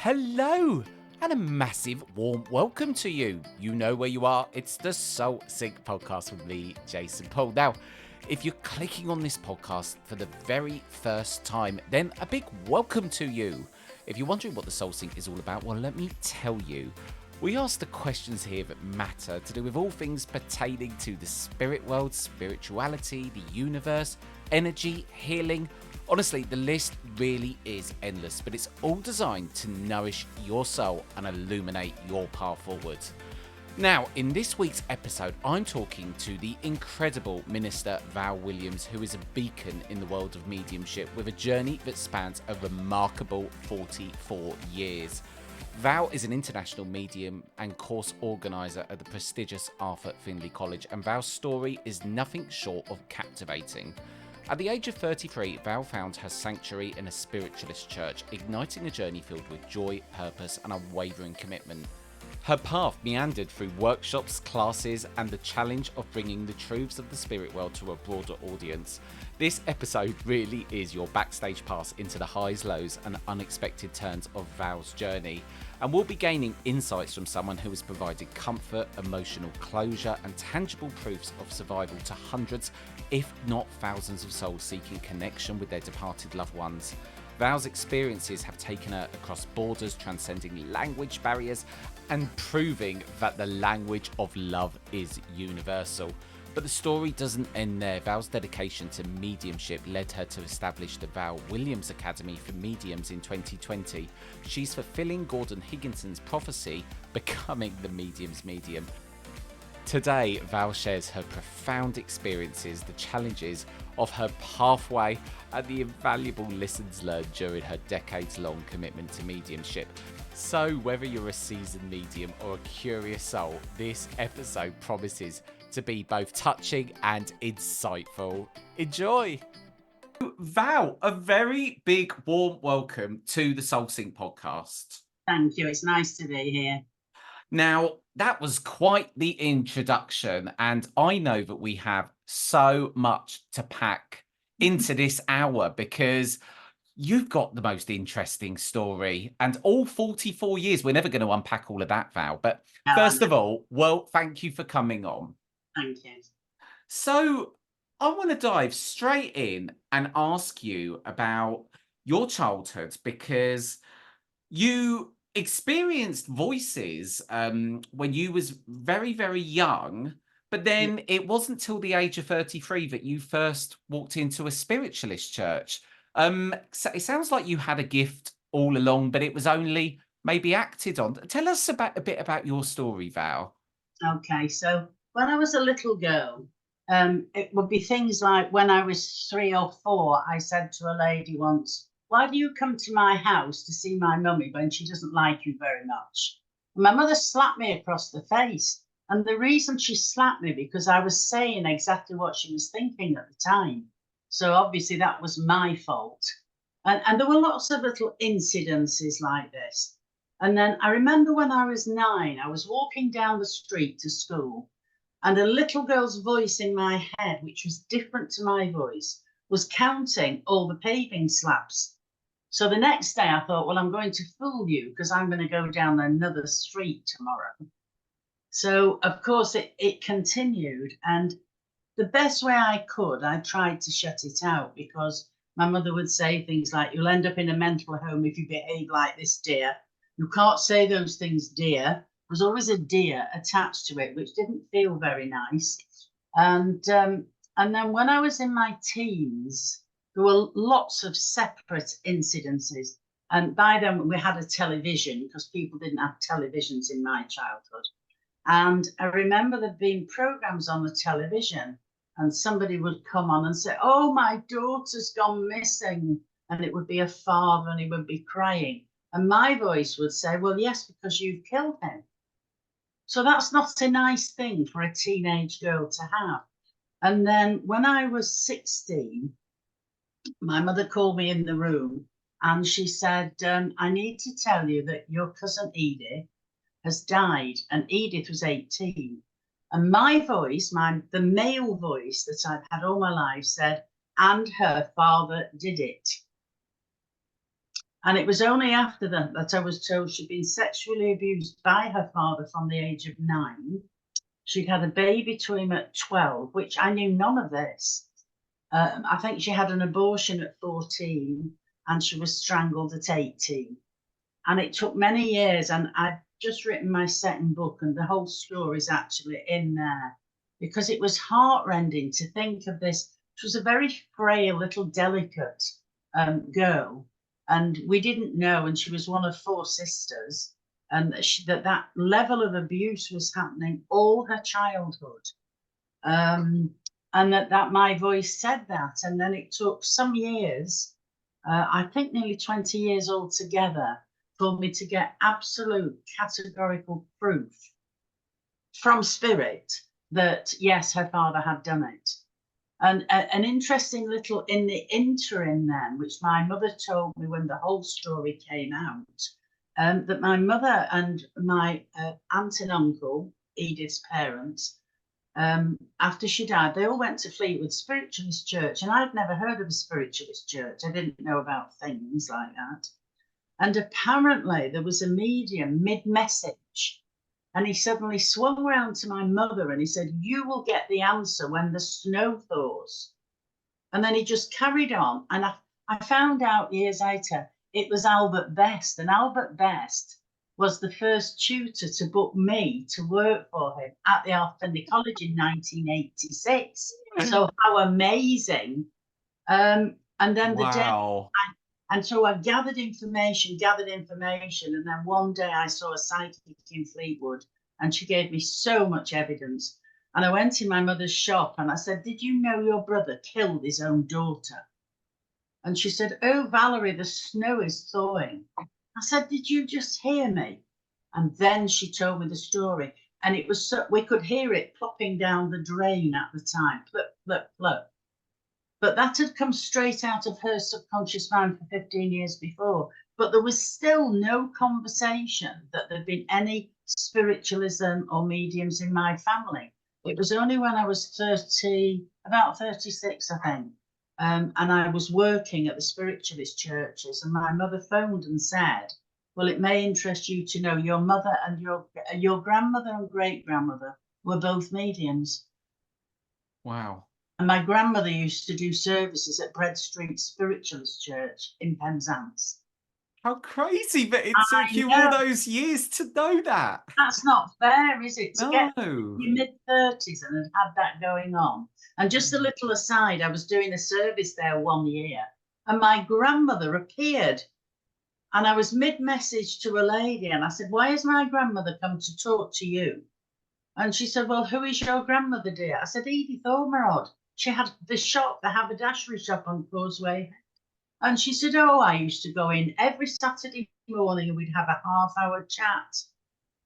Hello, and a massive warm welcome to you. You know where you are. It's the Soul Sync podcast with me, Jason Paul. Now, if you're clicking on this podcast for the very first time, then a big welcome to you. If you're wondering what the Soul Sync is all about, well, let me tell you. We ask the questions here that matter to do with all things pertaining to the spirit world, spirituality, the universe, energy, healing. Honestly, the list really is endless, but it's all designed to nourish your soul and illuminate your path forward. Now, in this week's episode, I'm talking to the incredible Minister Val Williams, who is a beacon in the world of mediumship with a journey that spans a remarkable 44 years. Val is an international medium and course organiser at the prestigious Arthur Findlay College, and Val's story is nothing short of captivating. At the age of 33, Val found her sanctuary in a spiritualist church, igniting a journey filled with joy, purpose and unwavering commitment. Her path meandered through workshops, classes and the challenge of bringing the truths of the spirit world to a broader audience. This episode really is your backstage pass into the highs, lows and unexpected turns of Val's journey, and we'll be gaining insights from someone who has provided comfort, emotional closure and tangible proofs of survival to hundreds, if not thousands of souls seeking connection with their departed loved ones. Val's experiences have taken her across borders, transcending language barriers and proving that the language of love is universal. But the story doesn't end there. Val's dedication to mediumship led her to establish the Val Williams Academy for Mediums in 2020. She's fulfilling Gordon Higginson's prophecy, becoming the medium's medium. Today, Val shares her profound experiences, the challenges of her pathway, and the invaluable lessons learned during her decades-long commitment to mediumship. So, whether you're a seasoned medium or a curious soul, this episode promises to be both touching and insightful. Enjoy! Val, a very big warm welcome to the Soul Sync podcast. Thank you. It's nice to be here. Now, that was quite the introduction, and I know that we have so much to pack into this hour because you've got the most interesting story, and all 44 years, we're never going to unpack all of that, Val. But first of all, well, thank you for coming on. Thank you. So I want to dive straight in and ask you about your childhood, because you experienced voices when you was very, very young, but then it wasn't till the age of 33 that you first walked into a spiritualist church. So it sounds like you had a gift all along, but it was only maybe acted on. Tell us a bit about your story, Val. Okay, so when I was a little girl, it would be things like when I was 3 or 4, I said to a lady once, "Why do you come to my house to see my mummy when she doesn't like you very much?" And my mother slapped me across the face. And the reason she slapped me, because I was saying exactly what she was thinking at the time. So obviously that was my fault. And there were lots of little incidences like this. And then I remember when I was 9, I was walking down the street to school, and a little girl's voice in my head, which was different to my voice, was counting all the paving slabs. So the next day I thought, well, I'm going to fool you because I'm going to go down another street tomorrow. So, of course, it continued. And the best way I could, I tried to shut it out, because my mother would say things like, "You'll end up in a mental home if you behave like this, dear. You can't say those things, dear." There was always a dear attached to it, which didn't feel very nice. And then when I was in my teens, there were lots of separate incidences. And by then we had a television, because people didn't have televisions in my childhood. And I remember there being programs on the television, and somebody would come on and say, "Oh, my daughter's gone missing." And it would be a father, and he would be crying. And my voice would say, "Well, yes, because you've killed him." So that's not a nice thing for a teenage girl to have. And then when I was 16, my mother called me in the room and she said, "I need to tell you that your cousin Edith has died." And Edith was 18. And my voice, the male voice that I've had all my life, said, "And her father did it." And it was only after that I was told she'd been sexually abused by her father from the age of 9. She'd had a baby to him at 12, which I knew none of this. I think she had an abortion at 14 and she was strangled at 18. And it took many years, and I've just written my second book, and the whole story is actually in there because it was heartrending to think of this. She was a very frail, little, delicate girl, and we didn't know, and she was one of 4 sisters, and that level of abuse was happening all her childhood. And that my voice said that. And then it took some years, I think nearly 20 years altogether, for me to get absolute categorical proof from spirit that, yes, her father had done it. And an interesting little in the interim then, which my mother told me when the whole story came out, that my mother and my aunt and uncle, Edith's parents, after she died, they all went to Fleetwood Spiritualist Church, and I'd never heard of a spiritualist church. I didn't know about things like that. And apparently there was a medium mid-message, and he suddenly swung around to my mother and he said, "You will get the answer when the snow thaws." And then he just carried on. And I found out years later it was Albert Best, and Albert Best was the first tutor to book me to work for him at the Arthur Findlay College in 1986. So how amazing. And then the day, and so I gathered information, and then one day I saw a psychic in Fleetwood, and she gave me so much evidence. And I went in my mother's shop and I said, "Did you know your brother killed his own daughter?" And she said, "Oh, Valerie, the snow is thawing." I said, "Did you just hear me?" And then she told me the story, and it was so, we could hear it plopping down the drain at the time, plop, plop, plop. But that had come straight out of her subconscious mind for 15 years before. But there was still no conversation that there'd been any spiritualism or mediums in my family. It was only when I was 30, about 36, I think, and I was working at the spiritualist churches, and my mother phoned and said, "Well, it may interest you to know your mother and your grandmother and great-grandmother were both mediums." Wow. And my grandmother used to do services at Bread Street Spiritualist Church in Penzance. How crazy that it I took you all know. those years to know that. That's not fair, is it? To get in No. your mid-30s and had that going on. And just a little aside, I was doing a service there one year, and my grandmother appeared. And I was mid-message to a lady, and I said, "Why has my grandmother come to talk to you?" And she said, "Well, who is your grandmother, dear?" I said, "Edith Ormerod. She had the shop, the haberdashery shop on Causeway." And she said, "Oh, I used to go in every Saturday morning and we'd have a half-hour chat."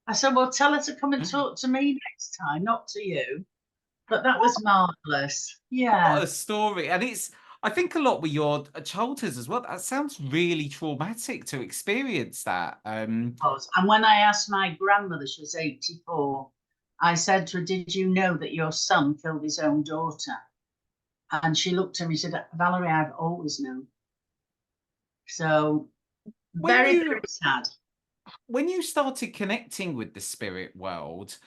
I said, "Well, tell her to come and talk to me next time, not to you." But that was marvellous. What Yeah. a story. And it's, I think a lot with your childhood as well. That sounds really traumatic to experience that. And when I asked my grandmother, she was 84, I said to her, "Did you know that your son killed his own daughter?" And she looked at me and said, "Valerie, I've always known." So when very, you very sad. when you started connecting with the spirit world,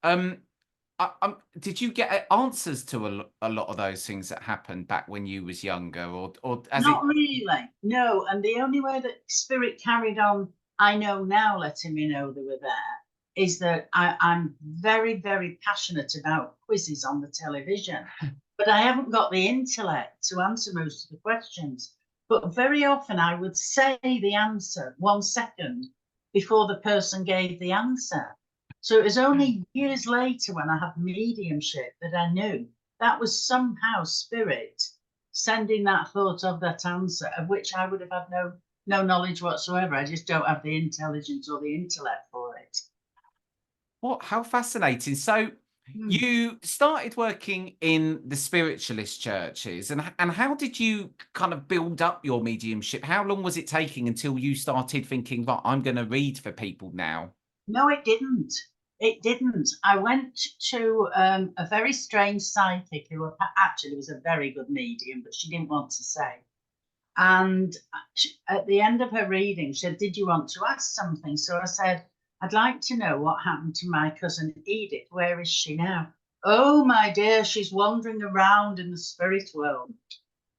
did you get answers to a lot of those things that happened back when you was younger, or as it? Not really, no. And the only way that spirit carried on, I know now, letting me know they were there, is that I'm very, very passionate about quizzes on the television, but I haven't got the intellect to answer most of the questions. But very often I would say the answer 1 second before the person gave the answer. So it was only years later when I had mediumship that I knew that was somehow spirit sending that thought of that answer, of which I would have had no knowledge whatsoever. I just don't have the intelligence or the intellect for it. What? How fascinating. So you started working in the spiritualist churches, and how did you kind of build up your mediumship? How long was it taking until you started thinking, "Right, I'm going to read for people now"? No, it didn't. It didn't. I went to a very strange psychic who actually was a very good medium, but she didn't want to say. And at the end of her reading, she said, "Did you want to ask something?" So I said, "I'd like to know what happened to my cousin Edith. Where is she now?" "Oh, my dear, she's wandering around in the spirit world."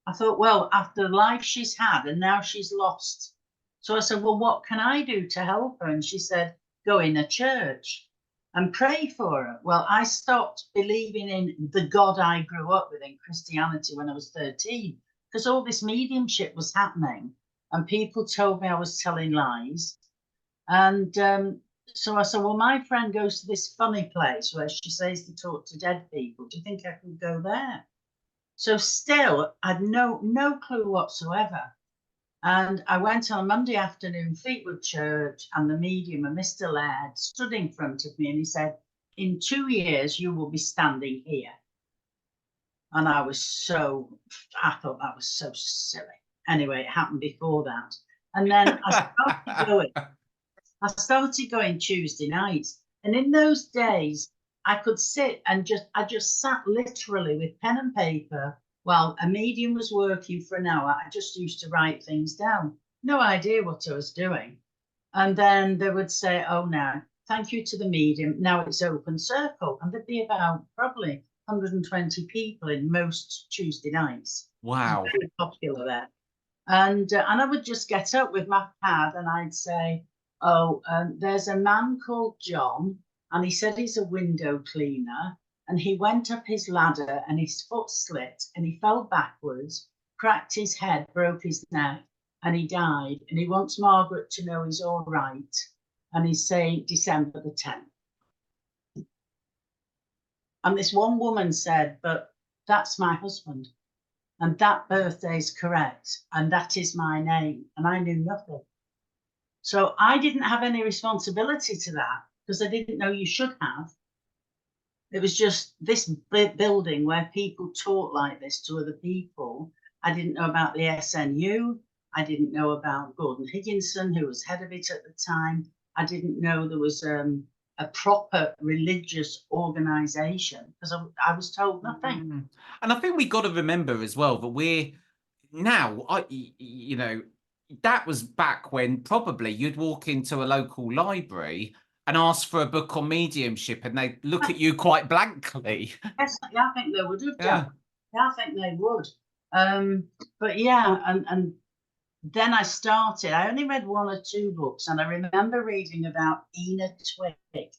I thought, well, after the life she's had and now she's lost. So I said, well, what can I do to help her? And she said, go in a church and pray for her. Well, I stopped believing in the God I grew up with in Christianity when I was 13, because all this mediumship was happening and people told me I was telling lies. And so I said, well, my friend goes to this funny place where she says to talk to dead people. Do you think I could go there? So still, I had no clue whatsoever. And I went on a Monday afternoon, Fleetwood Church, and the medium, a Mr. Laird, stood in front of me and he said, in 2 years, you will be standing here. And I thought that was so silly. Anyway, it happened before that. And then I started going Tuesday nights. And in those days, I could sit and I just sat literally with pen and paper while a medium was working for an hour. I just used to write things down. No idea what I was doing. And then they would say, oh, now, thank you to the medium. Now it's open circle. And there'd be about probably 120 people in most Tuesday nights. Wow. Very popular there. And I would just get up with my pad and I'd say, oh, there's a man called John, and he said he's a window cleaner, and he went up his ladder and his foot slipped and he fell backwards, cracked his head, broke his neck, and he died. And he wants Margaret to know he's all right. And he's saying December the 10th. And this one woman said, but that's my husband. And that birthday is correct. And that is my name. And I knew nothing. So I didn't have any responsibility to that because I didn't know you should have. It was just this building where people talk like this to other people. I didn't know about the SNU. I didn't know about Gordon Higginson, who was head of it at the time. I didn't know there was a proper religious organisation because I was told nothing. And I think we got to remember as well that we're now, that was back when probably you'd walk into a local library and ask for a book on mediumship and they'd look at you quite blankly. Yes, yeah, I think they would have done. Yeah, I think they would. But yeah, and then I started. I only read 1 or 2 books, and I remember reading about Ina Twig,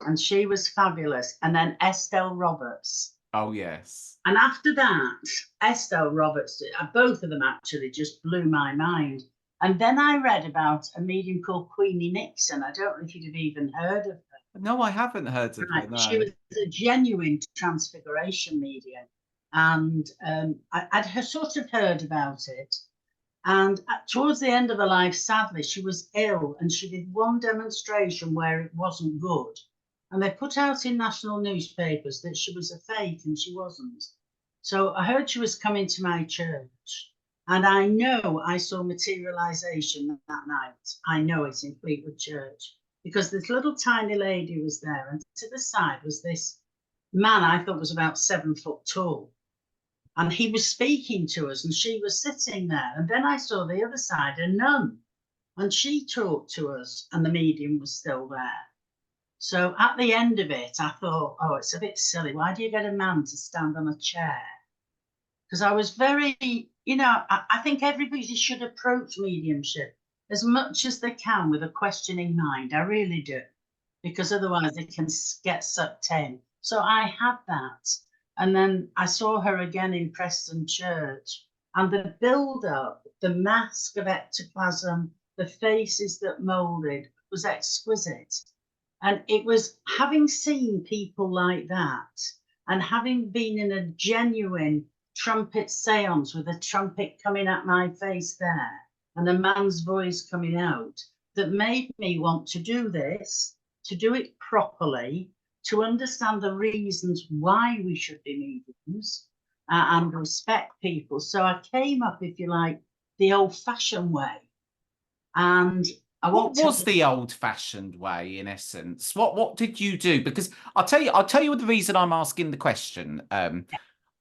and she was fabulous. And then Estelle Roberts. Oh, yes. And after that, Estelle Roberts, both of them actually just blew my mind. And then I read about a medium called Queenie Nixon. I don't know if you'd have even heard of her. No, I haven't heard of her. No. She was a genuine transfiguration medium. And I'd sort of heard about it. And towards the end of her life, sadly, she was ill and she did one demonstration where it wasn't good. And they put out in national newspapers that she was a fake, and she wasn't. So I heard she was coming to my church. And I know I saw materialization that night. I know it in Fleetwood Church, because this little tiny lady was there. And to the side was this man I thought was about 7 foot tall. And he was speaking to us and she was sitting there. And then I saw the other side, a nun, and she talked to us and the medium was still there. So at the end of it, I thought, oh, it's a bit silly. Why do you get a man to stand on a chair? Because I was very, I think everybody should approach mediumship as much as they can with a questioning mind. I really do, because otherwise they can get sucked in. So I had that. And then I saw her again in Preston Church, and the build-up, the mask of ectoplasm, the faces that moulded was exquisite. And it was having seen people like that and having been in a genuine trumpet seance with a trumpet coming at my face there and a man's voice coming out that made me want to do this, to do it properly, to understand the reasons why we should be mediums and respect people. So I came up, if you like, the old-fashioned way. And what was the old-fashioned way, in essence? What did you do? Because I'll tell you the reason I'm asking the question.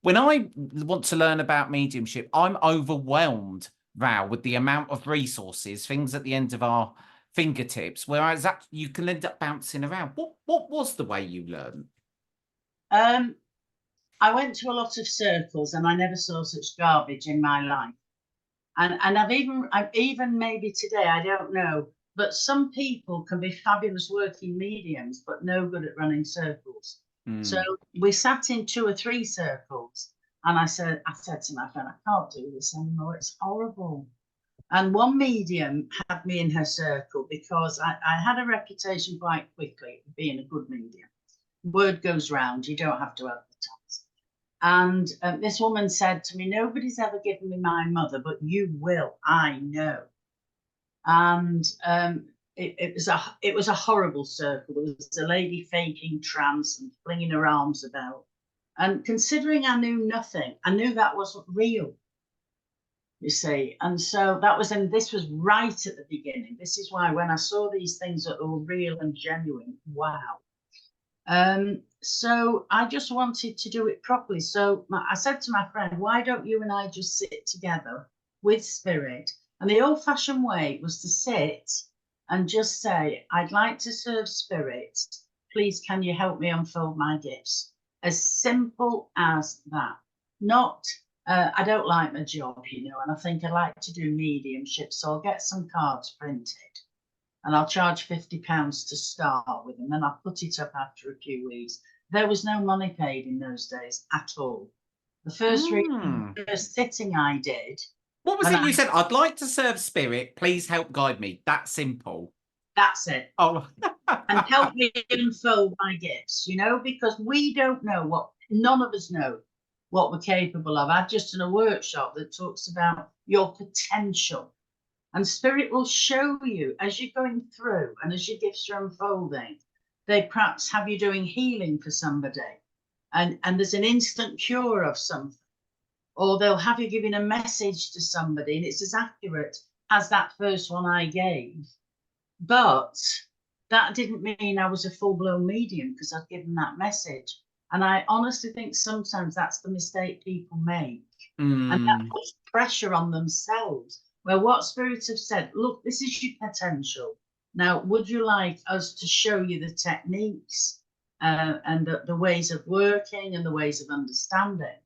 When I want to learn about mediumship, I'm overwhelmed Val, with the amount of resources, things at the end of our fingertips, whereas that you can end up bouncing around. What was the way you learned? I went to a lot of circles and I never saw such garbage in my life. And I've even maybe today, I don't know, but some people can be fabulous working mediums, but no good at running circles. So we sat in 2 or 3 circles, and I said to my friend, I can't do this anymore. It's horrible. And one medium had me in her circle because I had a reputation quite quickly of being a good medium. Word goes round, you don't have to advertise. And this woman said to me, nobody's ever given me my mother, but you will, I know. And it was a horrible circle. There was a lady faking trance and flinging her arms about. And considering I knew nothing, I knew that wasn't real, you see. And so this was right at the beginning. This is why when I saw these things that were real and genuine, wow. So I just wanted to do it properly. So I said to my friend, why don't you and I just sit together with spirit? And the old-fashioned way was to sit and just say, I'd like to serve spirit. Please, can you help me unfold my gifts? As simple as that. Not, I don't like my job, and I think I like to do mediumship, so I'll get some cards printed. And I'll charge £50 to start with, and then I'll put it up after a few weeks. There was no money paid in those days at all. The first sitting I did. What was it you said? I'd like to serve spirit. Please help guide me. That simple. That's it. Oh, and help me unfold my gifts, because we don't know none of us know what we're capable of. I've just done a workshop that talks about your potential. And spirit will show you as you're going through and as your gifts are unfolding. They perhaps have you doing healing for somebody and there's an instant cure of something. Or they'll have you giving a message to somebody and it's as accurate as that first one I gave. But that didn't mean I was a full-blown medium because I'd given that message. And I honestly think sometimes that's the mistake people make. And that puts pressure on themselves. Well, what spirits have said, look, this is your potential. Now, would you like us to show you the techniques and the ways of working and the ways of understanding?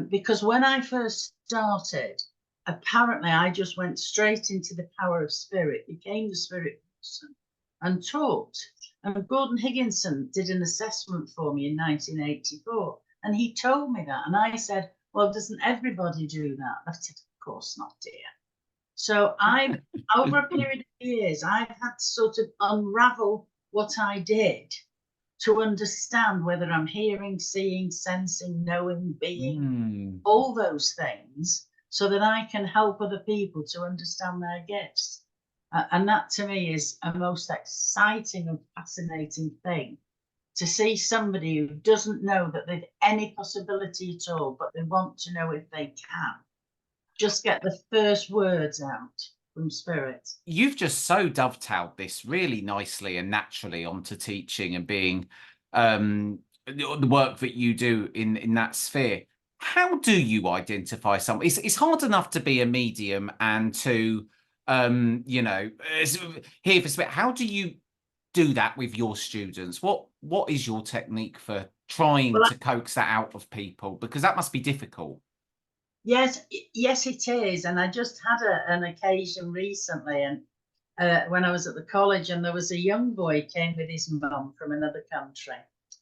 Because when I first started, apparently I just went straight into the power of spirit, became the spirit person and taught. And Gordon Higginson did an assessment for me in 1984. And he told me that. And I said, well, doesn't everybody do that? I said, of course not, dear. So over a period of years, I've had to sort of unravel what I did to understand whether I'm hearing, seeing, sensing, knowing, being, all those things, so that I can help other people to understand their gifts. And that to me is a most exciting and fascinating thing, to see somebody who doesn't know that they've any possibility at all, but they want to know if they can. Just get the first words out from spirit. You've just so dovetailed this really nicely and naturally onto teaching and being the work that you do in that sphere. How do you identify someone? It's hard enough to be a medium and to here for spirit. How do you do that with your students? What is your technique for trying to coax that out of people? Because that must be difficult. Yes, it is. And I just had an occasion recently, and when I was at the college, and there was a young boy came with his mum from another country,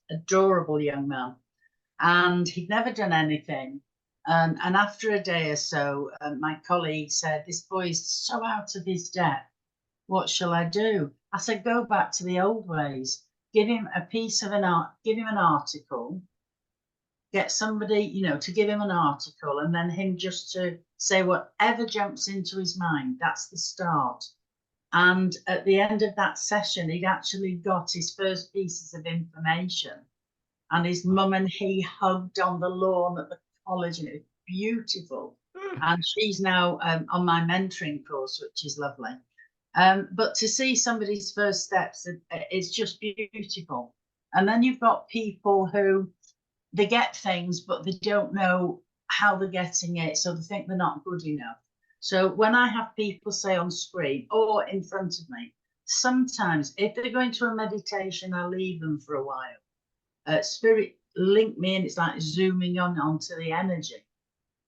adorable young man, and he'd never done anything. And after a day or so, my colleague said, this boy's so out of his depth. What shall I do? I said, go back to the old ways. Give him a piece of give him an article. Get somebody, to give him an article and then him just to say whatever jumps into his mind. That's the start. And at the end of that session, he'd actually got his first pieces of information. And his mum and he hugged on the lawn at the college, and it was beautiful. And she's now on my mentoring course, which is lovely. But to see somebody's first steps, it's just beautiful. And then you've got people who, they get things, but they don't know how they're getting it. So they think they're not good enough. So when I have people say on screen or in front of me, sometimes if they're going to a meditation, I leave them for a while. Spirit link me and it's like zooming onto the energy.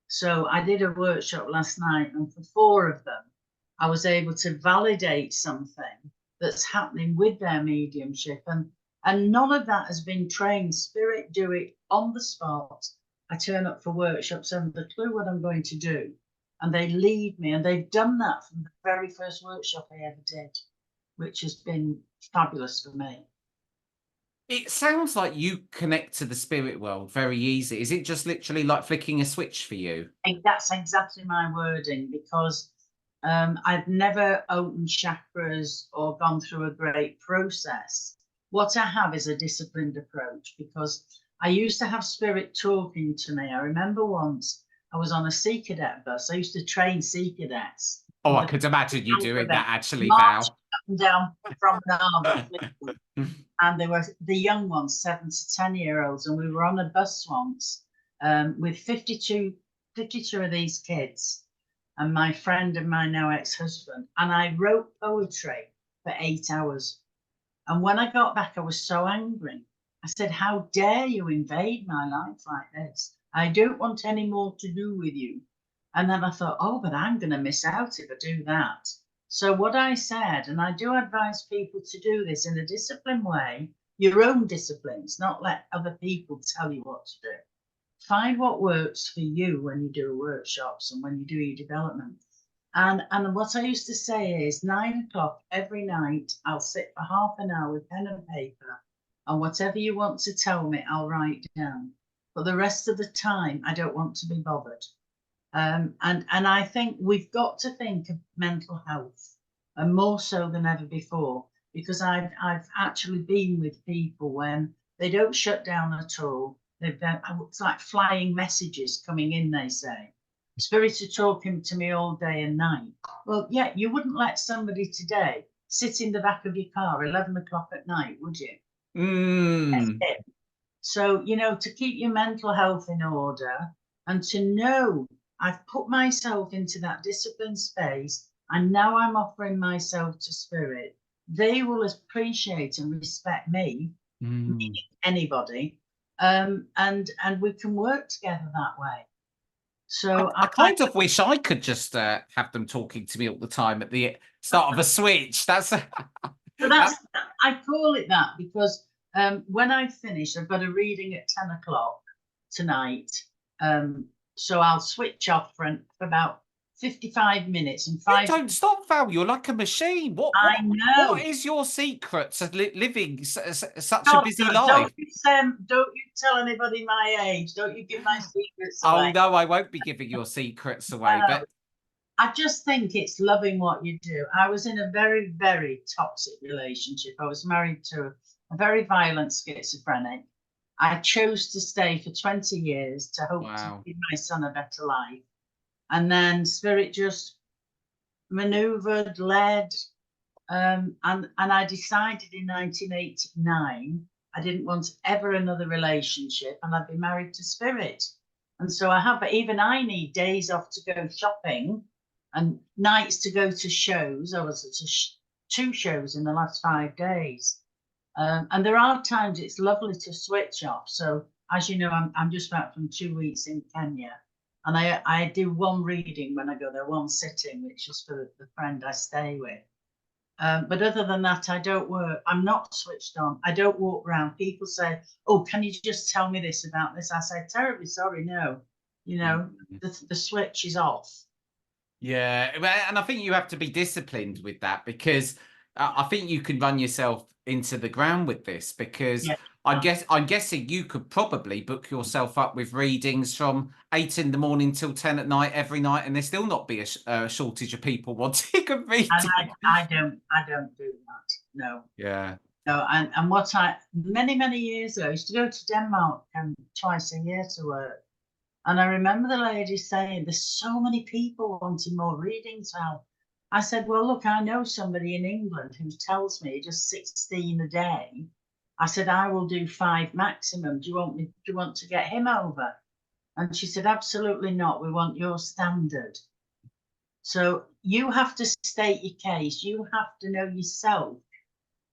So I did a workshop last night, and for 4 of them, I was able to validate something that's happening with their mediumship. And none of that has been trained. Spirit do it on the spot. I turn up for workshops, I haven't a clue what I'm going to do. And they leave me, and they've done that from the very first workshop I ever did, which has been fabulous for me. It sounds like you connect to the spirit world very easy. Is it just literally like flicking a switch for you? And that's exactly my wording, because I've never opened chakras or gone through a great process. What I have is a disciplined approach, because I used to have spirit talking to me. I remember once I was on a Sea Cadet bus. I used to train Sea Cadets. Oh, I could imagine you doing that actually, Val. Marching up and down from the harbour. And they were the young ones, 7 to 10-year-olds, and we were on a bus once with 52 of these kids, and my friend and my now ex-husband, and I wrote poetry for 8 hours. And when I got back, I was so angry. I said, how dare you invade my life like this? I don't want any more to do with you. And then I thought, oh, but I'm going to miss out if I do that. So what I said, and I do advise people to do this in a disciplined way, your own disciplines, not let other people tell you what to do. Find what works for you when you do workshops and when you do your development. And what I used to say is 9 o'clock every night, I'll sit for half an hour with pen and paper, and whatever you want to tell me, I'll write down. But the rest of the time, I don't want to be bothered. And I think we've got to think of mental health, and more so than ever before, because I've actually been with people when they don't shut down at all. It's like flying messages coming in, they say. Spirits are talking to me all day and night. Well, yeah, you wouldn't let somebody today sit in the back of your car 11 o'clock at night, would you? That's it. So, to keep your mental health in order, and to know I've put myself into that disciplined space, and now I'm offering myself to spirit, they will appreciate and respect me, anybody, and we can work together that way. So I kind of wish I could just have them talking to me all the time at the start of a switch. That's I call it that because when I finish, I've got a reading at 10 o'clock tonight. So I'll switch off for about 55 minutes and 5. You don't stop, Val. You're like a machine. I know. What is your secret to living such a busy life? Don't you tell anybody my age. Don't you give my secrets away. Oh, no, I won't be giving your secrets away. But I just think it's loving what you do. I was in a very, very toxic relationship. I was married to a very violent schizophrenic. I chose to stay for 20 years to hope to give my son a better life. And then spirit just maneuvered, led, and I decided in 1989 I didn't want ever another relationship, and I'd be married to spirit. And so even I need days off to go shopping and nights to go to shows. I was at 2 shows in the last 5 days. And there are times it's lovely to switch off. So as you know, I'm just back from 2 weeks in Kenya. And I do 1 reading when I go there, 1 sitting, which is for the friend I stay with. But other than that, I don't work. I'm not switched on. I don't walk around. People say, oh, can you just tell me this about this? I say, terribly sorry, no. The switch is off. Yeah, and I think you have to be disciplined with that, because I think you can run yourself into the ground with this, because I'm guessing you could probably book yourself up with readings from 8 in the morning till 10 at night every night, and there still not be a shortage of people wanting a reading. And I don't do that. No. Yeah. No, and what many years ago, I used to go to Denmark twice a year to work. And I remember the lady saying, there's so many people wanting more readings now. I said, well, look, I know somebody in England who tells me just 16 a day. I said, I will do 5 maximum. Do you want to get him over? And she said, absolutely not. We want your standard. So you have to state your case. You have to know yourself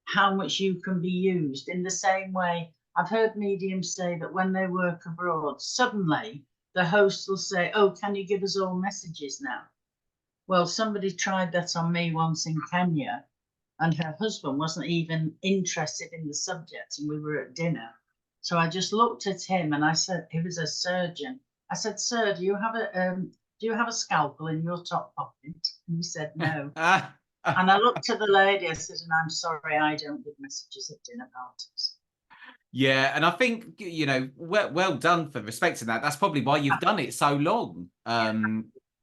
how much you can be used. In the same way, I've heard mediums say that when they work abroad, suddenly the host will say, "Oh, can you give us all messages now?" Well, somebody tried that on me once in Kenya, and her husband wasn't even interested in the subject, and we were at dinner. So I just looked at him and I said, he was a surgeon. I said, "Sir, do you have a scalpel in your top pocket?" And he said, "No." And I looked at the lady, I said, "And I'm sorry, I don't give messages at dinner parties." Yeah, and I think, you know, well done for respecting that. That's probably why you've done it so long. Yeah.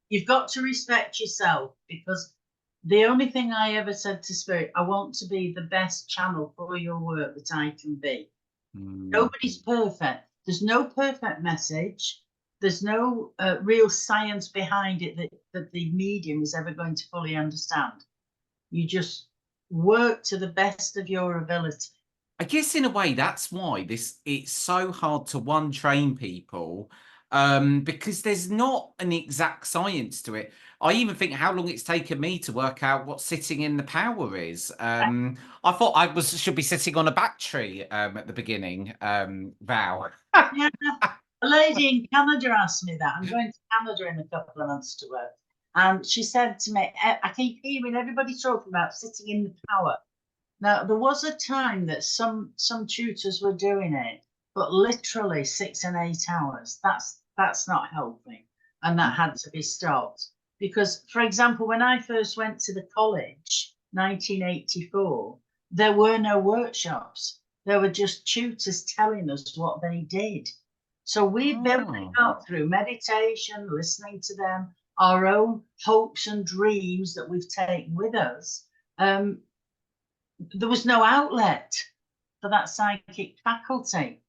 You've got to respect yourself, because the only thing I ever said to Spirit, I want to be the best channel for your work that I can be. Nobody's perfect. There's no perfect message. There's no real science behind it that the medium is ever going to fully understand. You just work to the best of your ability. I guess in a way that's why it's so hard to train people, because there's not an exact science to it. I even think how long it's taken me to work out what sitting in the power is. I thought should be sitting on a battery at the beginning. Val. Yeah, a lady in Canada asked me that. I'm going to Canada in a couple of months to work. And she said to me, "I keep hearing everybody talking about sitting in the power." Now, there was a time that some tutors were doing it, but literally 6 and 8 hours. That's not helping, and that had to be stopped. Because, for example, when I first went to the college, 1984, there were no workshops. There were just tutors telling us what they did. So we built it up through meditation, listening to them, our own hopes and dreams that we've taken with us. There was no outlet for that psychic faculty.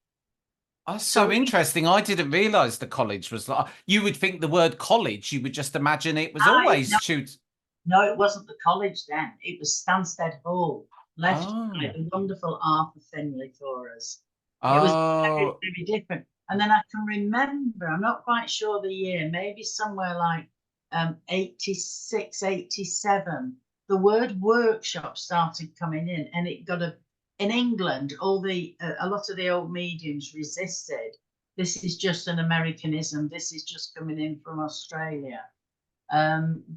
That's so interesting. I didn't realize the college was like, you would think the word college, you would just imagine it was always No, it wasn't the college then. It was Stansted Hall, left by the wonderful Arthur Findlay for us. It was very, very different. And then I can remember, I'm not quite sure the year, maybe somewhere like 86, 87, the word workshop started coming in, and it got in England, a lot of the old mediums resisted. This is just an Americanism. This is just coming in from Australia.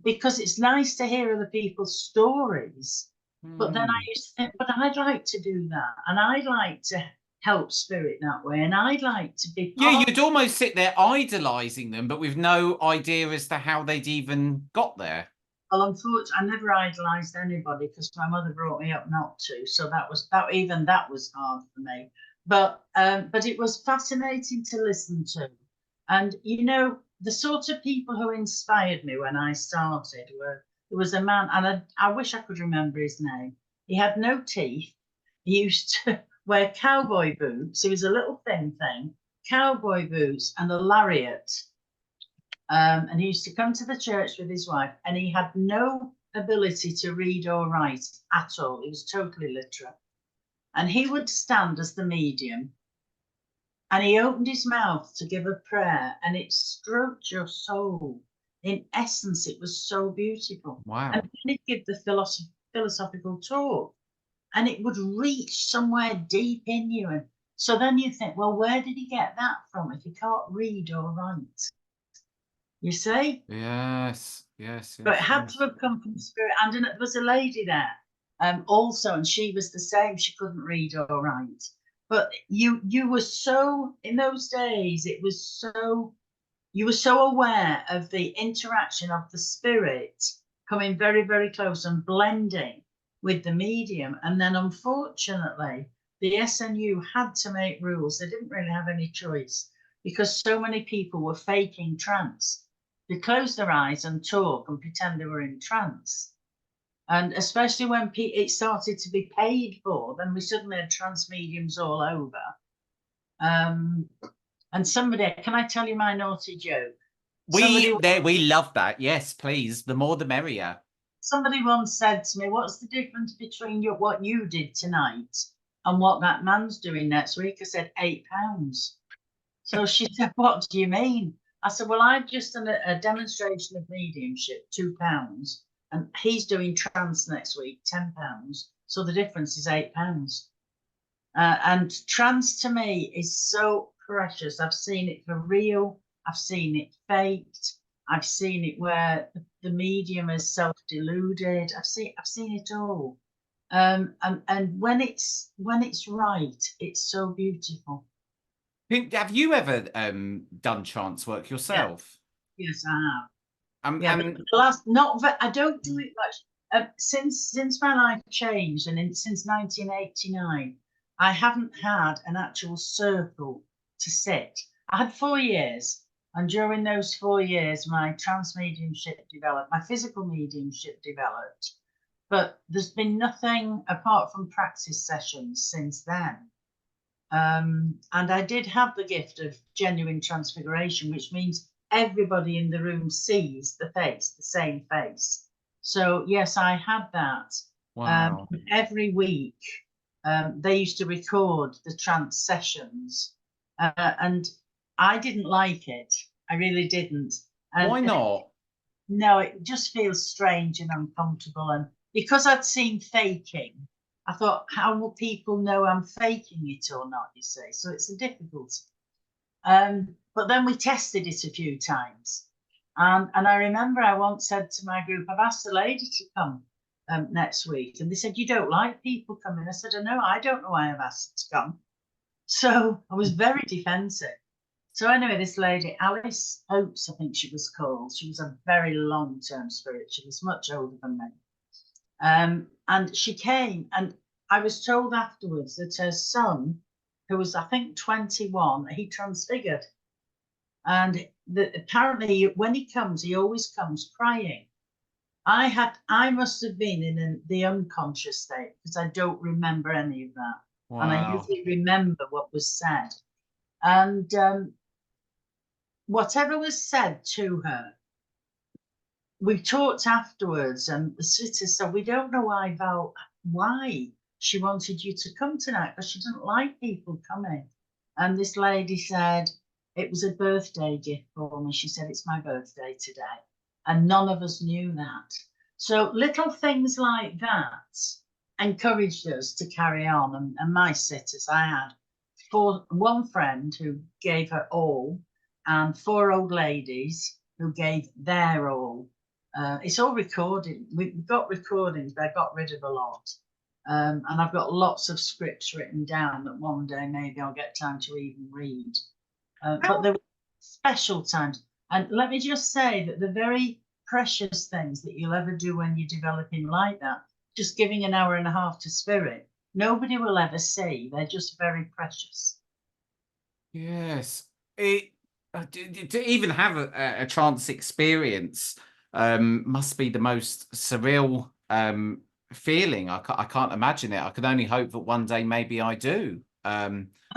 Because it's nice to hear other people's stories. But then I used to think, but I'd like to do that. And I'd like to help Spirit that way. And I'd like to be Yeah, you'd almost sit there idolizing them, but with no idea as to how they'd even got there. Well, unfortunately, I never idolized anybody because my mother brought me up not to. So that was hard for me. But it was fascinating to listen to. And you know, the sort of people who inspired me when I started there was a man, and I wish I could remember his name. He had no teeth. He used to wear cowboy boots. He was a little thin thing, cowboy boots and a lariat. And he used to come to the church with his wife, and he had no ability to read or write at all. He was totally literate. And he would stand as the medium, and he opened his mouth to give a prayer, and it stroked your soul. In essence, it was so beautiful. Wow. And then he'd give the philosophical talk, and it would reach somewhere deep in you. And so then you think, well, where did he get that from if he can't read or write? You see? Yes. But it had to have come from Spirit. And there was a lady there also, and she was the same. She couldn't read or write. But you were so, in those days, you were so aware of the interaction of the Spirit coming very, very close and blending with the medium. And then, unfortunately, the SNU had to make rules. They didn't really have any choice because so many people were faking trance. They close their eyes and talk and pretend they were in trance. And especially when it started to be paid for, then we suddenly had trance mediums all over. And somebody, can I tell you my naughty joke? We love that. Yes, please. The more the merrier. Somebody once said to me, "What's the difference between what you did tonight and what that man's doing next week?" I said, £8. So she said, "What do you mean?" I said, well, I've just done a demonstration of mediumship, £2, and he's doing trance next week, £10. So the difference is £8. And trance to me is so precious. I've seen it for real. I've seen it faked. I've seen it where the medium is self-deluded. I've seen it all. And when it's right, it's so beautiful. Have you ever done trance work yourself? Yes, I have. Yeah, the last I don't do it much. Since my life changed, and since 1989, I haven't had an actual circle to sit. I had 4 years, and during those 4 years, my trance mediumship developed, my physical mediumship developed, but there's been nothing apart from practice sessions since then. And I did have the gift of genuine transfiguration, which means everybody in the room sees the face, the same face. So yes, I had that. wow. Every week, they used to record the trance sessions, and I didn't like it. I really didn't. And Why not? no, it just feels strange and uncomfortable. And because I'd seen faking, I thought, how will people know I'm faking it or not, you see? So it's a difficulty. But then we tested it a few times. And I remember I once said to my group, I've asked a lady to come next week. And they said, you don't like people coming? I said, no, I don't know why I've asked to come. So I was very defensive. So anyway, this lady, Alice Oates, I think she was called. She was a very long-term spirit. She was much older than me. And she came, and I was told afterwards that her son, who was, I think, 21, he transfigured. And apparently when he comes, he always comes crying. I must have been in the unconscious state because I don't remember any of that. Wow. And I usually remember what was said. And whatever was said to her, we talked afterwards, and the sister said, we don't know why she wanted you to come tonight, because she didn't like people coming. And this lady said, it was a birthday gift for me. She said, it's my birthday today. And none of us knew that. So little things like that encouraged us to carry on. And my sitters, I had one friend who gave her all, and 4 old ladies who gave their all. It's all recorded. We've got recordings, but I got rid of a lot. And I've got lots of scripts written down that one day maybe I'll get time to even read. But there were special times. And let me just say that the very precious things that you'll ever do when you're developing like that, just giving an hour and a half to spirit, nobody will ever see. They're just very precious. Yes. To even have a trance experience must be the most surreal feeling. I can't imagine it. I can only hope that one day maybe I do.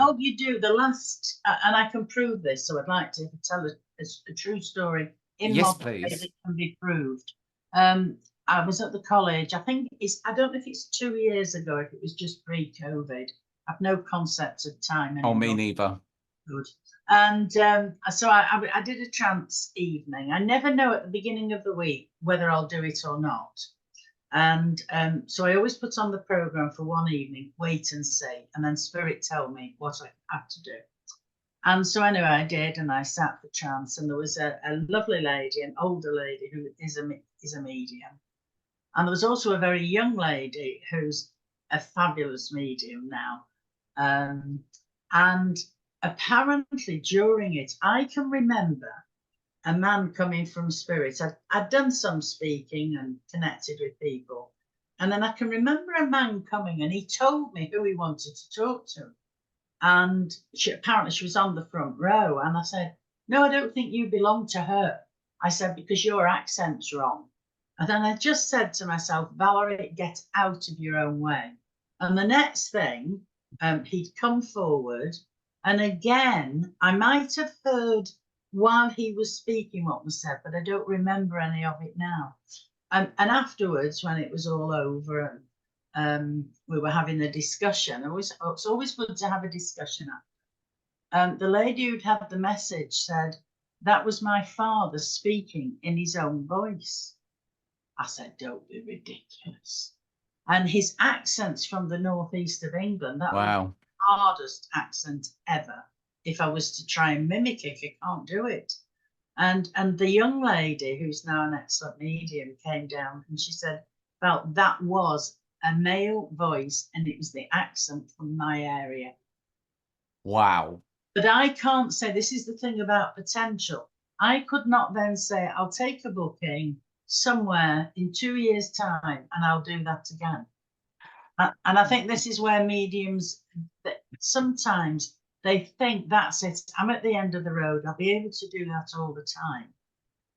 Oh, you do. The last, and I can prove this, so I'd like to tell a true story in Yes, modern please. that can be proved. I was at the college. I don't know if it's 2 years ago, if it was just pre-COVID. I've no concept of time anymore. Oh, me neither. Good. And so I did a trance evening. I never know at the beginning of the week whether I'll do it or not. And so I always put on the program for one evening, wait and see, and then spirit tell me what I have to do. And so anyway, I did, and I sat for trance, and there was a lovely lady, an older lady who is a medium. And there was also a very young lady who's a fabulous medium now. And apparently during it, I can remember a man coming from spirit. I'd done some speaking and connected with people. And then I can remember a man coming, and he told me who he wanted to talk to. And apparently she was on the front row. And I said, no, I don't think you belong to her. I said, because your accent's wrong. And then I just said to myself, Valerie, get out of your own way. And the next thing, he'd come forward. And again, I might have heard while he was speaking what was said, but I don't remember any of it now. And afterwards, when it was all over and we were having a discussion, it's always good to have a discussion after. The lady who'd had the message said, that was my father speaking in his own voice. I said, don't be ridiculous. And his accent's from the northeast of England. That would be Wow. the hardest accent ever. If I was to try and mimic it, I can't do it. And the young lady, who's now an excellent medium, came down and she said, well, that was a male voice and it was the accent from my area. Wow. But I can't say, this is the thing about potential. I could not then say, I'll take a booking somewhere in 2 years' time and I'll do that again. And I think this is where mediums, sometimes they think that's it. I'm at the end of the road. I'll be able to do that all the time.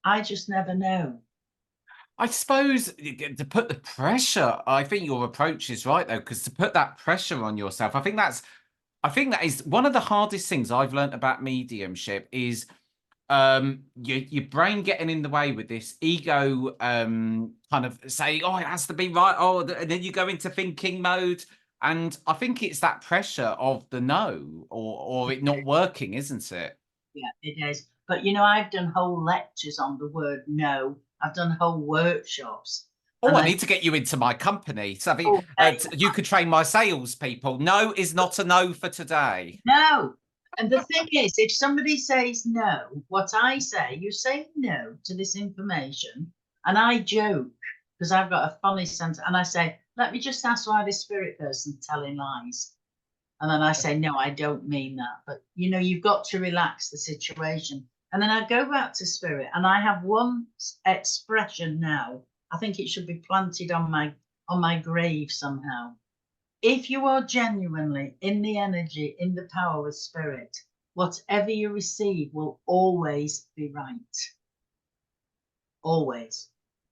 I just never know. I suppose to put the pressure, I think your approach is right though, because to put that pressure on yourself, I think that is one of the hardest things I've learned about mediumship is your brain getting in the way with this ego kind of saying, oh, it has to be right. Oh, and then you go into thinking mode. And I think it's that pressure of the no or it not working, isn't it? Yeah, it is. But you know, I've done whole lectures on the word no. I've done whole workshops. Oh, And I need to get you into my company. So okay, you could train my salespeople. No is not a no for today. no. And the thing is, if somebody says no, what I say, you say no to this information, and I joke because I've got a funny sense, and I say, let me just ask why this spirit person's telling lies. And then I say, no, I don't mean that. But you know, you've got to relax the situation. And then I go back to spirit, and I have one expression now. I think it should be planted on my grave somehow. If you are genuinely in the energy, in the power of spirit, whatever you receive will always be right. Always.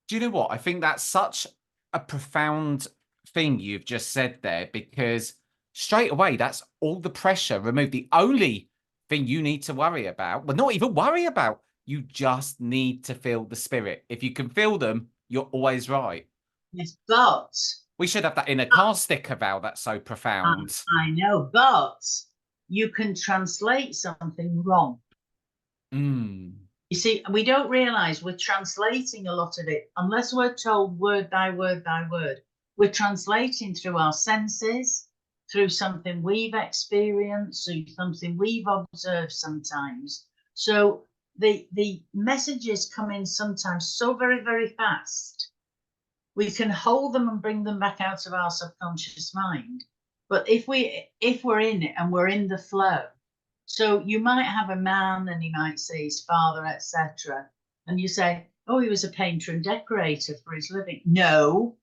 Do you know what? I think that's such a profound thing you've just said there, because straight away, that's all the pressure removed. The only thing you need to worry about, well, not even worry about, you just need to feel the spirit. If you can feel them, you're always right. Yes, but We should have that in a car sticker, Val. That's so profound. I know, but you can translate something wrong. Mm. You see, we don't realize we're translating a lot of it unless we're told word by word by word. We're translating through our senses, through something we've experienced, through something we've observed sometimes. So the messages come in sometimes so very, very fast. We can hold them and bring them back out of our subconscious mind. But if we're in it and we're in the flow, so you might have a man and he might say his father, etc. And you say, oh, he was a painter and decorator for his living. No.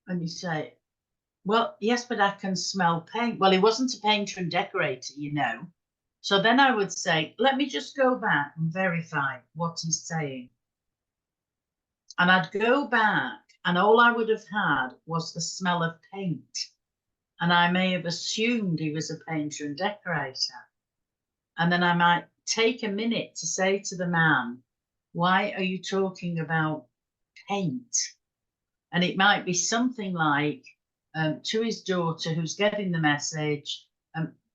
And you say, well, yes, but I can smell paint. Well, he wasn't a painter and decorator, you know. So then I would say, let me just go back and verify what he's saying. And I'd go back and all I would have had was the smell of paint. And I may have assumed he was a painter and decorator. And then I might take a minute to say to the man, why are you talking about paint? And it might be something like to his daughter who's getting the message,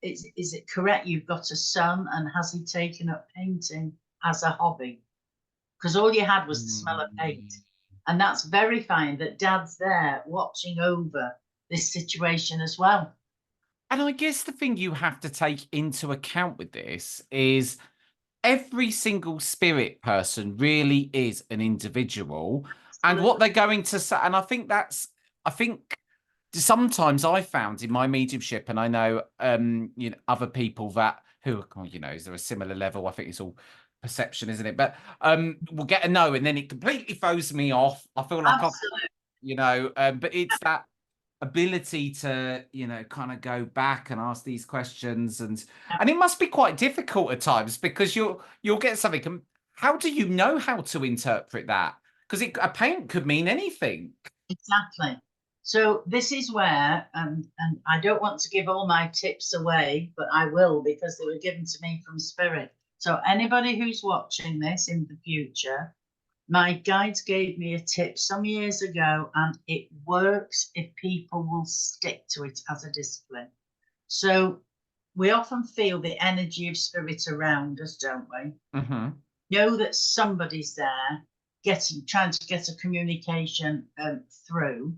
is it correct you've got a son and has he taken up painting as a hobby? Because all you had was the smell of paint. And that's verifying that dad's there watching over this situation as well. And I guess the thing you have to take into account with this is every single spirit person really is an individual and what they're going to say. And I think sometimes I found in my mediumship, and I know, other people that who, is there a similar level? I think it's all perception, isn't it? But we'll get a no, and then it completely throws me off. I feel like but it's that ability to kind of go back and ask these questions, and it must be quite difficult at times because you'll get something, and how do you know how to interpret that? Because a paint could mean anything. Exactly. So this is where, and I don't want to give all my tips away, but I will because they were given to me from spirit. So anybody who's watching this in the future, my guides gave me a tip some years ago, and it works if people will stick to it as a discipline. So we often feel the energy of spirit around us, don't we? Mm-hmm. Know that somebody's there trying to get a communication through.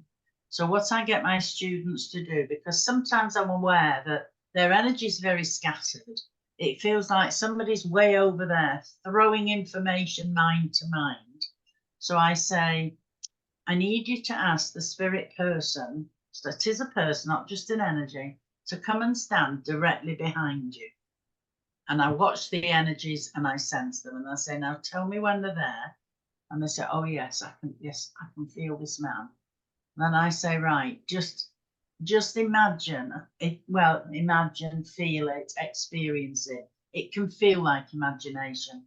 So what I get my students to do, because sometimes I'm aware that their energy is very scattered. It feels like somebody's way over there throwing information mind to mind. So I say, I need you to ask the spirit person, so it is a person, not just an energy, to come and stand directly behind you. And I watch the energies and I sense them. And I say, now tell me when they're there. And they say, oh yes, I can feel this man. And then I say, right, just imagine it. Well, imagine, feel it, experience it. It can feel like imagination.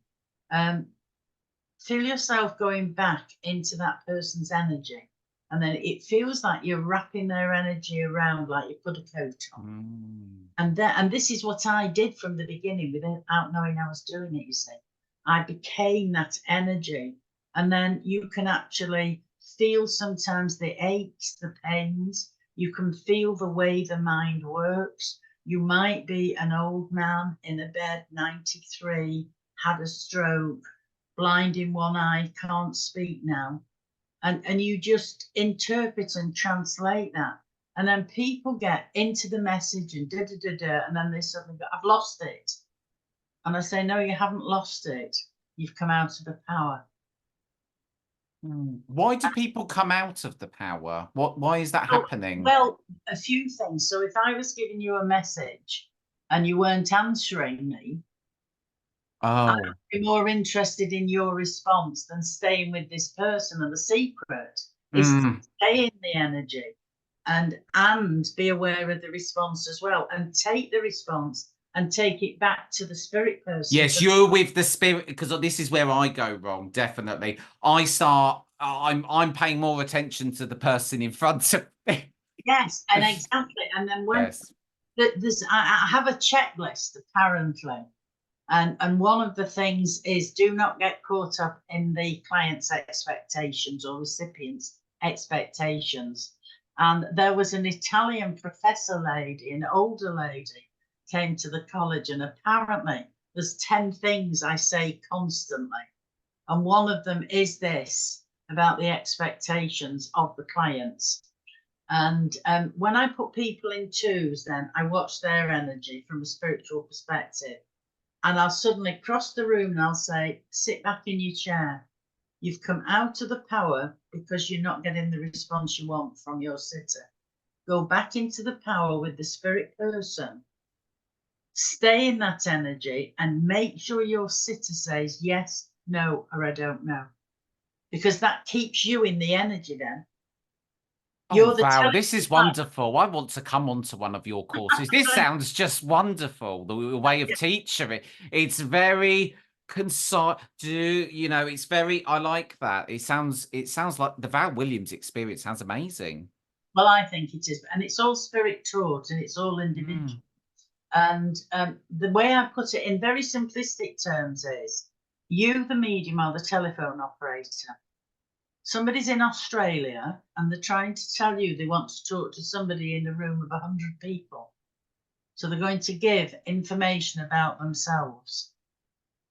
Feel yourself going back into that person's energy. And then it feels like you're wrapping their energy around like you put a coat on. And this is what I did from the beginning without knowing I was doing it, you see. I became that energy. And then you can actually feel sometimes the aches, the pains. You can feel the way the mind works. You might be an old man in a bed, 93, had a stroke, blind in one eye, can't speak now. And you just interpret and translate that. And then people get into the message and and then they suddenly go, I've lost it. And I say, no, you haven't lost it. You've come out of the power. Why do people come out of the power? Why is that happening? Well, a few things. So if I was giving you a message and you weren't answering me, I'd be more interested in your response than staying with this person. And the secret is to stay in the energy and be aware of the response as well, and take the response and take it back to the spirit person. Yes, you're with the spirit, because this is where I go wrong. Definitely, I'm paying more attention to the person in front of me. Yes, and exactly. And then when I have a checklist apparently, and one of the things is do not get caught up in the client's expectations or recipient's expectations. And there was an Italian professor lady, an older lady, came to the college, and apparently there's 10 things I say constantly. And one of them is this about the expectations of the clients. And when I put people in twos, then I watch their energy from a spiritual perspective. And I'll suddenly cross the room and I'll say, sit back in your chair. You've come out of the power because you're not getting the response you want from your sitter. Go back into the power with the spirit person. Stay in that energy and make sure your sitter says yes, no, or I don't know. Because that keeps you in the energy then. Val, this is wonderful. I want to come onto one of your courses. This sounds just wonderful. The way of teaching it. It's very concise. It's very. I like that. It sounds like the Val Williams experience sounds amazing. Well, I think it is, and it's all spirit taught, and it's all individual. And the way I put it in very simplistic terms is, you, the medium, are the telephone operator. Somebody's in Australia and they're trying to tell you they want to talk to somebody in a room of 100 people. So they're going to give information about themselves.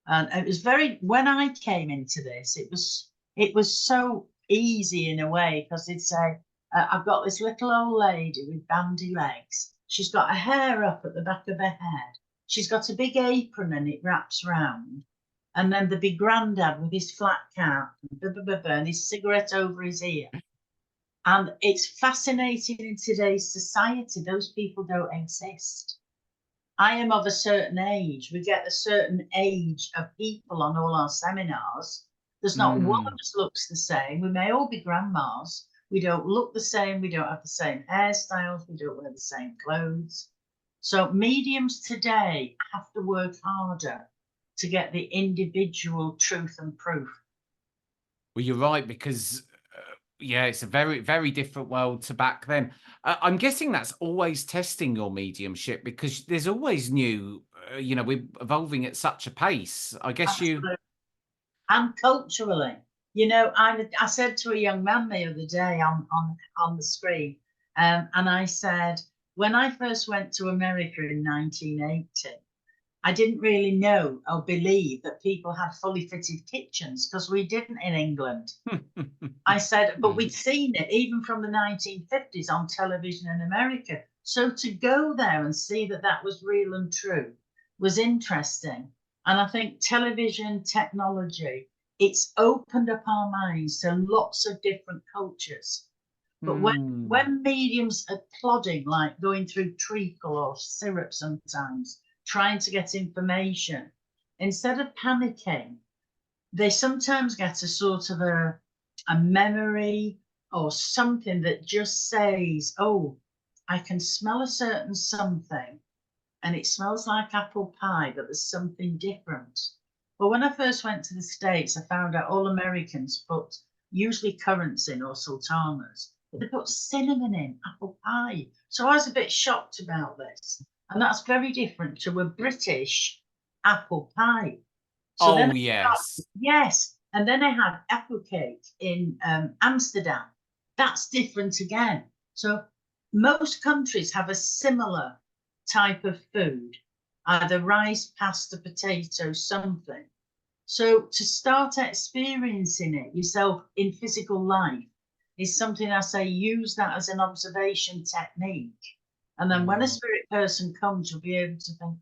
And it was when I came into this, it was so easy in a way, because they'd say, I've got this little old lady with bandy legs. She's got her hair up at the back of her head. She's got a big apron and it wraps round. And then the big granddad with his flat cap and his cigarette over his ear. And it's fascinating in today's society. Those people don't exist. I am of a certain age. We get a certain age of people on all our seminars. There's not one of us looks the same. We may all be grandmas. We don't look the same. We don't have the same hairstyles. We don't wear the same clothes. So mediums today have to work harder to get the individual truth and proof. Well, you're right, because it's a very, very different world to back then. I'm guessing that's always testing your mediumship, because there's always new, we're evolving at such a pace. I guess Absolutely. And culturally, I said to a young man the other day on the screen, and I said, when I first went to America in 1980, I didn't really know or believe that people had fully fitted kitchens, because we didn't in England. I said, but we'd seen it even from the 1950s on television in America. So to go there and see that that was real and true was interesting. And I think television technology, it's opened up our minds to lots of different cultures. But when mediums are plodding, like going through treacle or syrup sometimes, trying to get information, instead of panicking, they sometimes get a sort of a memory or something that just says, oh, I can smell a certain something and it smells like apple pie, but there's something different. But when I first went to the States, I found out all Americans put usually currants in or sultanas, but they put cinnamon in apple pie. So I was a bit shocked about this. And that's very different to a British apple pie. So oh, yes. Yes. And then I had apple cake in Amsterdam. That's different again. So most countries have a similar type of food, either rice, pasta, potato, something. So to start experiencing it yourself in physical life is something I say, use that as an observation technique. And then when a spirit person comes, you'll be able to think,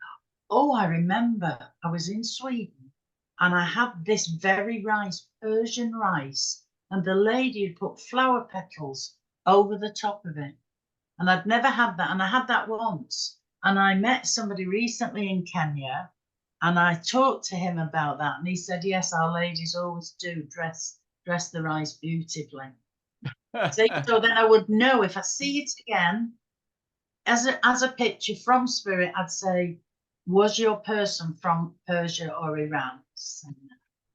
oh, I remember I was in Sweden and I had this very rice, Persian rice, and the lady had put flower petals over the top of it. And I'd never had that. And I had that once. And I met somebody recently in Kenya and I talked to him about that. And he said, yes, our ladies always do dress the rice beautifully. So then I would know if I see it again, as a picture from spirit, I'd say, was your person from Persia or Iran?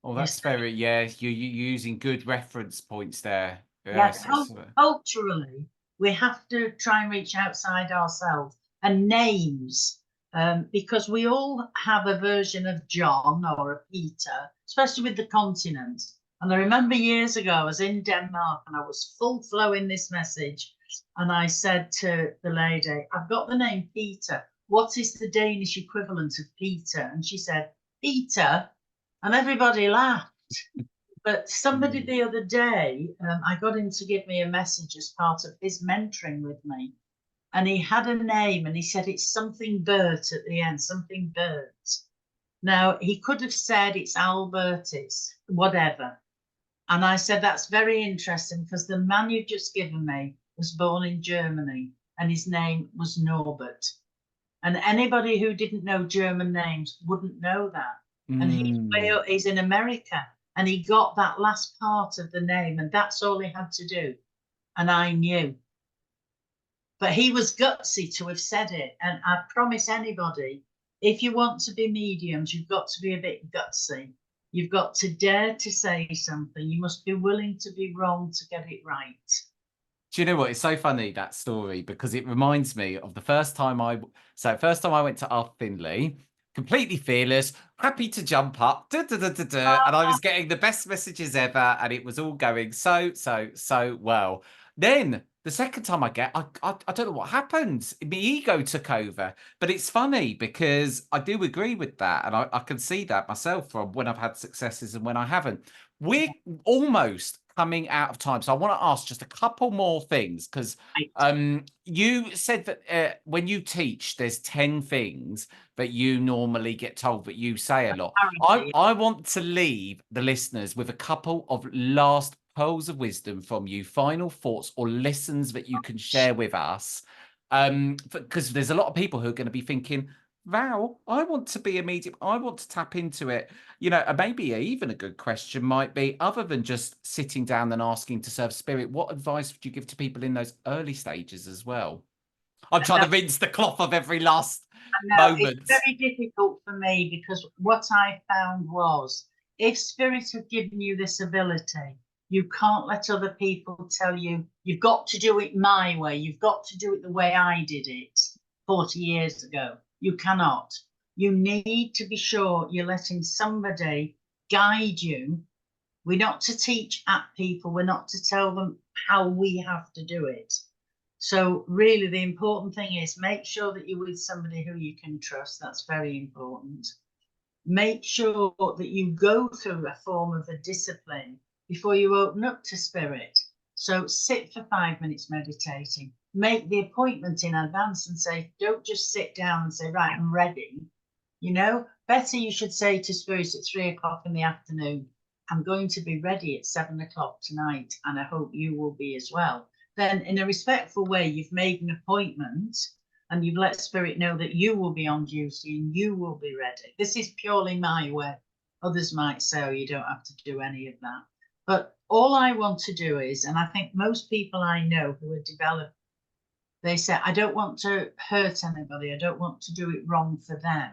Oh, that's very, you're using good reference points there. Yes, culturally, we have to try and reach outside ourselves. And names, because we all have a version of John or a Peter, especially with the continent. And I remember years ago, I was in Denmark and I was full flow in this message. And I said to the lady, I've got the name Peter. What is the Danish equivalent of Peter? And she said, Peter. And everybody laughed. But somebody the other day, I got him to give me a message as part of his mentoring with me. And he had a name and he said, it's something Bert at the end, something Bert. Now, he could have said it's Albert, it's whatever. And I said, that's very interesting because the man you've just given me was born in Germany and his name was Norbert. And anybody who didn't know German names wouldn't know that. And he's in America and he got that last part of the name and that's all he had to do. And I knew. But he was gutsy to have said it. And I promise anybody, if you want to be mediums, you've got to be a bit gutsy. You've got to dare to say something. You must be willing to be wrong to get it right. Do you know what? It's so funny, that story, because it reminds me of the first time I went to Arthur Findlay, completely fearless, happy to jump up, and I was getting the best messages ever, and it was all going so well. Then the second time I don't know what happened. My ego took over. But it's funny because I do agree with that. And I can see that myself from when I've had successes and when I haven't. We're almost coming out of time. So I want to ask just a couple more things because you said that when you teach, there's 10 things that you normally get told, but you say a lot. I want to leave the listeners with a couple of last pearls of wisdom from you, final thoughts or lessons that you can share with us, because there's a lot of people who are going to be thinking, Val, I want to be a medium, I want to tap into it, and maybe even a good question might be, other than just sitting down and asking to serve spirit, what advice would you give to people in those early stages as well? I'm trying to rinse the cloth of every last moment. It's very difficult for me because what I found was, if spirit had given you this ability, you can't let other people tell you, you've got to do it my way. You've got to do it the way I did it 40 years ago. You cannot. You need to be sure you're letting somebody guide you. We're not to teach at people. We're not to tell them how we have to do it. So really the important thing is make sure that you're with somebody who you can trust. That's very important. Make sure that you go through a form of a discipline before you open up to spirit. So sit for 5 minutes meditating. Make the appointment in advance and say, don't just sit down and say, right, I'm ready. Better you should say to spirit at 3 o'clock in the afternoon, I'm going to be ready at 7 o'clock tonight, and I hope you will be as well. Then in a respectful way, you've made an appointment and you've let spirit know that you will be on duty and you will be ready. This is purely my way. Others might say, oh, you don't have to do any of that. But all I want to do is, and I think most people I know who are developed, they say, I don't want to hurt anybody. I don't want to do it wrong for them.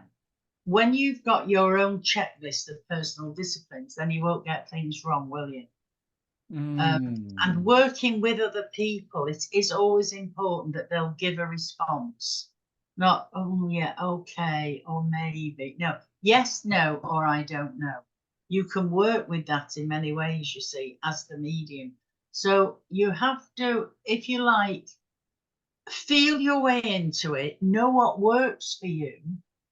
When you've got your own checklist of personal disciplines, then you won't get things wrong, will you? And working with other people, it is always important that they'll give a response. Not, oh, yeah, okay, or maybe. No, yes, no, or I don't know. You can work with that in many ways, you see, as the medium. So you have to, if you like, feel your way into it, know what works for you,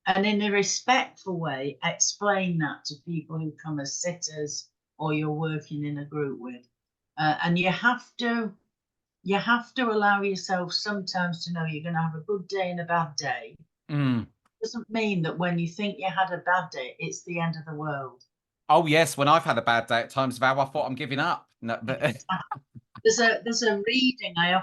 and in a respectful way, explain that to people who come as sitters or you're working in a group with. And you have to allow yourself sometimes to know you're going to have a good day and a bad day. It doesn't mean that when you think you had a bad day, it's the end of the world. Oh yes, when I've had a bad day at times, Val, I thought I'm giving up. No, but there's a reading I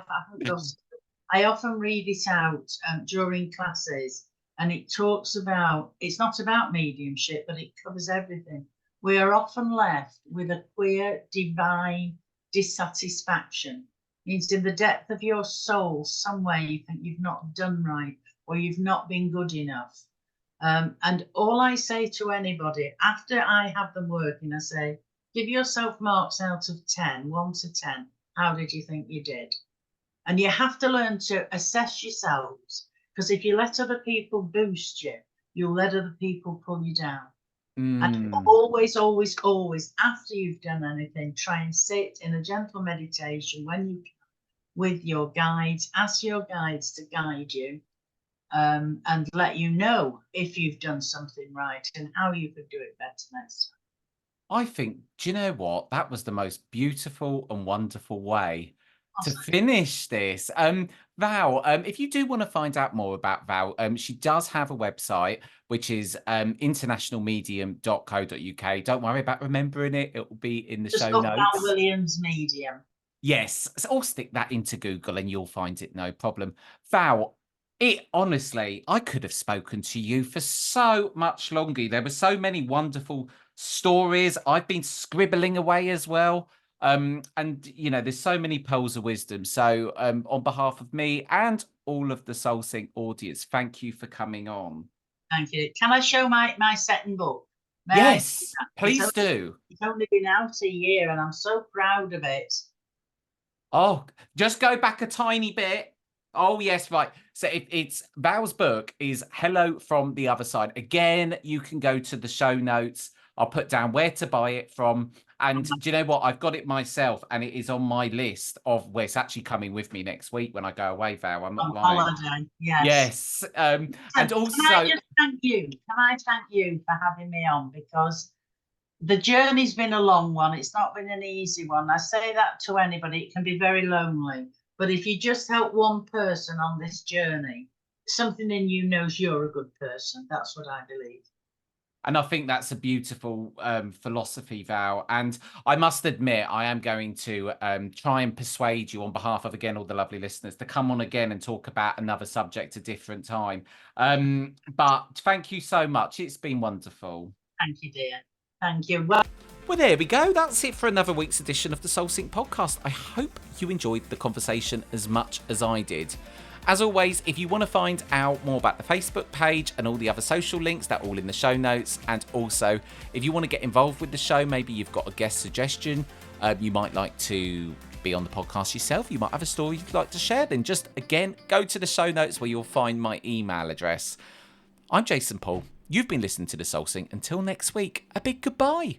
often read it out during classes, and it talks about, it's not about mediumship, but it covers everything. We are often left with a queer, divine dissatisfaction. It means in the depth of your soul, somewhere you think you've not done right or you've not been good enough. And all I say to anybody, after I have them working, I say, give yourself marks out of 10, 1 to 10. How did you think you did? And you have to learn to assess yourselves, because if you let other people boost you, you'll let other people pull you down. And always, always, always, after you've done anything, try and sit in a gentle meditation when you can with your guides. Ask your guides to guide you and let you know if you've done something right and how you could do it better next time. I think, do you know what? That was the most beautiful and wonderful way to finish this. Val, if you do want to find out more about Val, she does have a website, which is internationalmedium.co.uk. Don't worry about remembering it. It will be in the Just show look notes. Val Williams Medium. Yes, so I'll stick that into Google and you'll find it, no problem. Val, honestly, I could have spoken to you for so much longer. There were so many wonderful stories. I've been scribbling away as well. And there's so many pearls of wisdom. So on behalf of me and all of the Soul Sync audience, thank you for coming on. Thank you. Can I show my second book? Yes, please do. It's only been out a year and I'm so proud of it. Oh, just go back a tiny bit. Oh, yes, right. So it's Val's book is Hello from the Other Side. Again, you can go to the show notes. I'll put down where to buy it from. And do you know what? I've got it myself, and it is on my list of where it's actually coming with me next week when I go away, Val. I'm not lying. Holiday, yes. Yes. And also, can I just thank you? Can I thank you for having me on? Because the journey's been a long one. It's not been an easy one. I say that to anybody. It can be very lonely. But if you just help one person on this journey, something in you knows you're a good person. That's what I believe. And I think that's a beautiful philosophy, Val. And I must admit, I am going to try and persuade you on behalf of, again, all the lovely listeners to come on again and talk about another subject a different time. But thank you so much. It's been wonderful. Thank you, dear. Thank you. Well, there we go. That's it for another week's edition of the Soul Sync podcast. I hope you enjoyed the conversation as much as I did. As always, if you want to find out more about the Facebook page and all the other social links, they're all in the show notes. And also, if you want to get involved with the show, maybe you've got a guest suggestion, you might like to be on the podcast yourself, you might have a story you'd like to share, then just, again, go to the show notes where you'll find my email address. I'm Jason Paul. You've been listening to The Soul Sync. Until next week, a big goodbye.